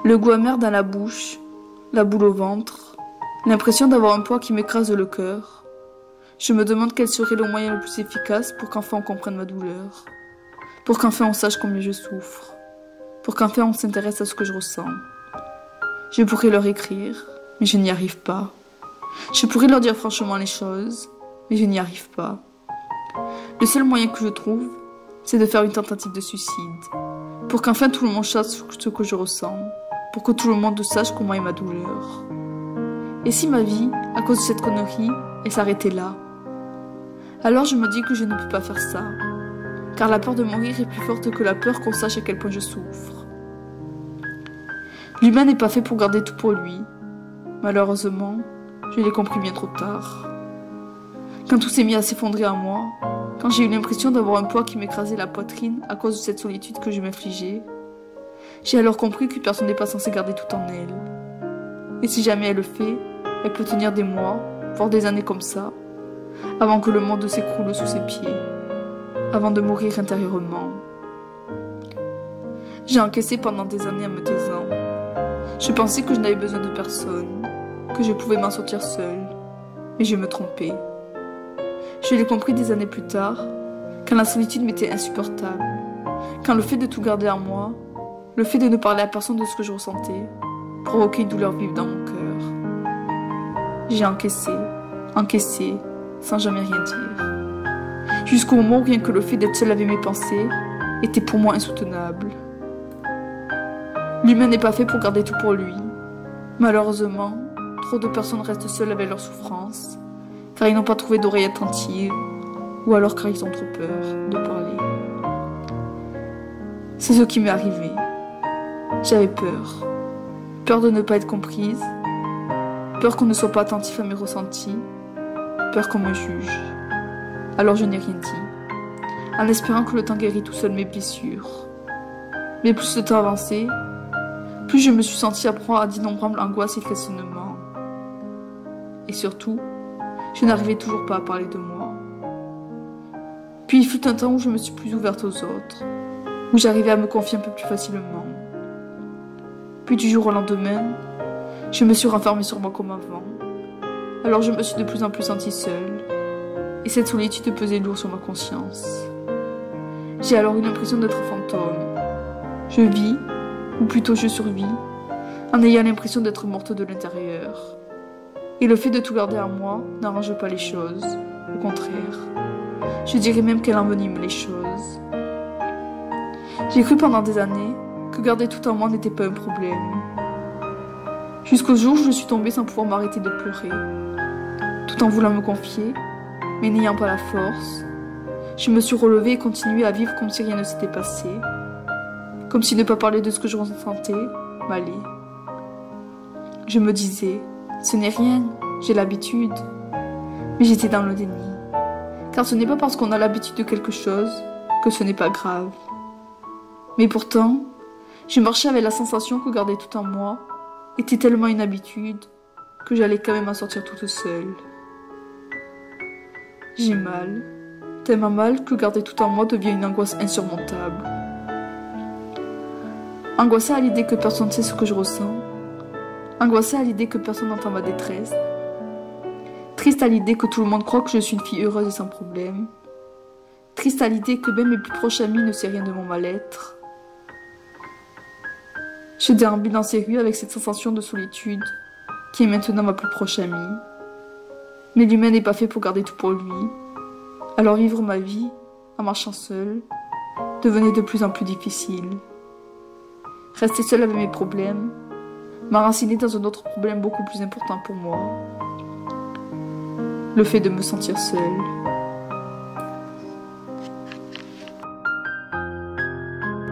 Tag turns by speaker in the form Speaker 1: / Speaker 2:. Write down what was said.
Speaker 1: Le goût amer dans la bouche, la boule au ventre, l'impression d'avoir un poids qui m'écrase le cœur. Je me demande quel serait le moyen le plus efficace pour qu'enfin on comprenne ma douleur, pour qu'enfin on sache combien je souffre, pour qu'enfin on s'intéresse à ce que je ressens. Je pourrais leur écrire, mais je n'y arrive pas. Je pourrais leur dire franchement les choses, mais je n'y arrive pas. Le seul moyen que je trouve, c'est de faire une tentative de suicide, pour qu'enfin tout le monde sache ce que je ressens, pour que tout le monde sache comment est ma douleur. Et si ma vie, à cause de cette connerie, elle s'arrêtait là? Alors je me dis que je ne peux pas faire ça, car la peur de mourir est plus forte que la peur qu'on sache à quel point je souffre. L'humain n'est pas fait pour garder tout pour lui. Malheureusement, je l'ai compris bien trop tard. Quand tout s'est mis à s'effondrer en moi, quand j'ai eu l'impression d'avoir un poids qui m'écrasait la poitrine à cause de cette solitude que je m'infligeais, j'ai alors compris que personne n'est pas censé garder tout en elle. Et si jamais elle le fait, elle peut tenir des mois, voire des années comme ça, avant que le monde s'écroule sous ses pieds, avant de mourir intérieurement. J'ai encaissé pendant des années en me taisant. Je pensais que je n'avais besoin de personne, que je pouvais m'en sortir seule, mais je me trompais. Je l'ai compris des années plus tard, quand la solitude m'était insupportable, quand le fait de tout garder en moi, le fait de ne parler à personne de ce que je ressentais, provoquait une douleur vive dans mon cœur. J'ai encaissé, sans jamais rien dire. Jusqu'au moment où rien que le fait d'être seule avec mes pensées était pour moi insoutenable. L'humain n'est pas fait pour garder tout pour lui. Malheureusement, trop de personnes restent seules avec leurs souffrances, car ils n'ont pas trouvé d'oreille attentive, ou alors car ils ont trop peur de parler. C'est ce qui m'est arrivé. J'avais peur. Peur de ne pas être comprise, peur qu'on ne soit pas attentif à mes ressentis, peur qu'on me juge. Alors je n'ai rien dit, en espérant que le temps guérit tout seul mes blessures. Mais plus le temps avançait, plus je me suis sentie à proie à d'innombrables angoisses et questionnements. Et surtout, je n'arrivais toujours pas à parler de moi. Puis il fut un temps où je me suis plus ouverte aux autres, où j'arrivais à me confier un peu plus facilement. Puis du jour au lendemain, je me suis renfermée sur moi comme avant. Alors je me suis de plus en plus sentie seule, et cette solitude pesait lourd sur ma conscience. J'ai alors eu l'impression d'être un fantôme. Je vis, ou plutôt je survis, en ayant l'impression d'être morte de l'intérieur. Et le fait de tout garder en moi n'arrange pas les choses, au contraire. Je dirais même qu'elle envenime les choses. J'ai cru pendant des années que garder tout en moi n'était pas un problème. Jusqu'au jour où je suis tombée sans pouvoir m'arrêter de pleurer. Tout en voulant me confier, mais n'ayant pas la force, je me suis relevée et continué à vivre comme si rien ne s'était passé. Comme si ne pas parler de ce que je ressentais m'allait. Je me disais, ce n'est rien, j'ai l'habitude. Mais j'étais dans le déni. Car ce n'est pas parce qu'on a l'habitude de quelque chose que ce n'est pas grave. Mais pourtant, je marchais avec la sensation que garder tout en moi était tellement une habitude que j'allais quand même en sortir toute seule. J'ai mal, tellement mal que garder tout en moi devient une angoisse insurmontable. Angoissée à l'idée que personne ne sait ce que je ressens, angoissée à l'idée que personne n'entend ma détresse, triste à l'idée que tout le monde croit que je suis une fille heureuse et sans problème, triste à l'idée que même mes plus proches amis ne savent rien de mon mal-être. Je déambule dans ces rues avec cette sensation de solitude qui est maintenant ma plus proche amie. Mais l'humain n'est pas fait pour garder tout pour lui. Alors vivre ma vie, en marchant seule, devenait de plus en plus difficile. Rester seule avec mes problèmes, m'enraciner dans un autre problème beaucoup plus important pour moi. Le fait de me sentir seule.